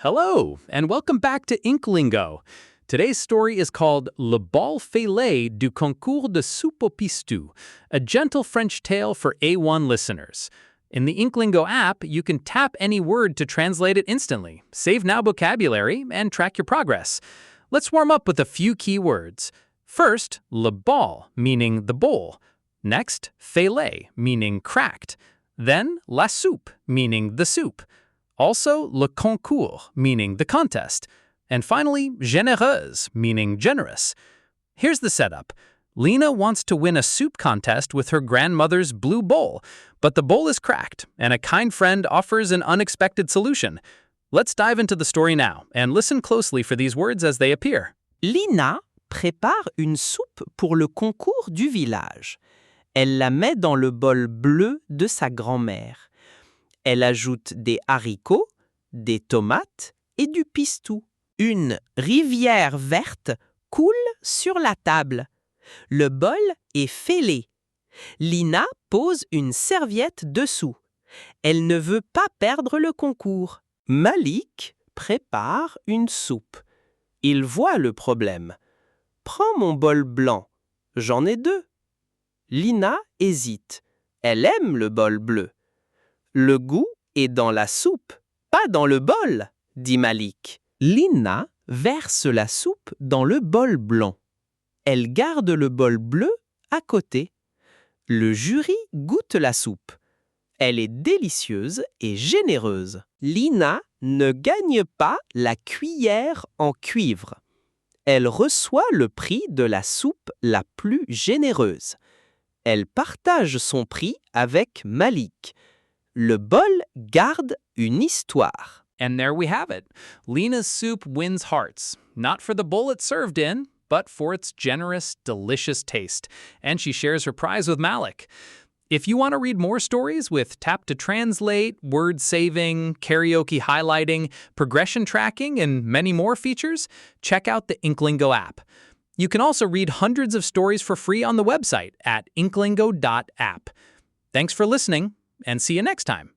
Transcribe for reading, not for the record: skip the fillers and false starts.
Hello, and welcome back to InkLingo. Today's story is called Le Bol Fêlé du Concours de Soupe au Pistou, a gentle French tale for A1 listeners. In the InkLingo app, you can tap any word to translate it instantly, save now vocabulary, and track your progress. Let's warm up with a few key words. First, le bol, meaning the bowl. Next, fêlé, meaning cracked. Then, la soupe, meaning the soup. Also, le concours, meaning the contest. And finally, généreuse, meaning generous. Here's the setup. Lena wants to win a soup contest with her grandmother's blue bowl, but the bowl is cracked, and a kind friend offers an unexpected solution. Let's dive into the story now, and listen closely for these words as they appear. Lina prépare une soupe pour le concours du village. Elle la met dans le bol bleu de sa grand-mère. Elle ajoute des haricots, des tomates et du pistou. Une rivière verte coule sur la table. Le bol est fêlé. Lina pose une serviette dessous. Elle ne veut pas perdre le concours. Malik prépare une soupe. Il voit le problème. Prends mon bol blanc. J'en ai deux. Lina hésite. Elle aime le bol bleu. Le goût est dans la soupe, pas dans le bol, dit Malik. Lina verse la soupe dans le bol blanc. Elle garde le bol bleu à côté. Le jury goûte la soupe. Elle est délicieuse et généreuse. Lina ne gagne pas la cuillère en cuivre. Elle reçoit le prix de la soupe la plus généreuse. Elle partage son prix avec Malik. Le bol garde une histoire. And there we have it. Lena's soup wins hearts, not for the bowl it's served in, but for its generous, delicious taste. And she shares her prize with Malik. If you want to read more stories with tap to translate, word saving, karaoke highlighting, progression tracking, and many more features, check out the InkLingo app. You can also read hundreds of stories for free on the website at inklingo.app. Thanks for listening, and see you next time.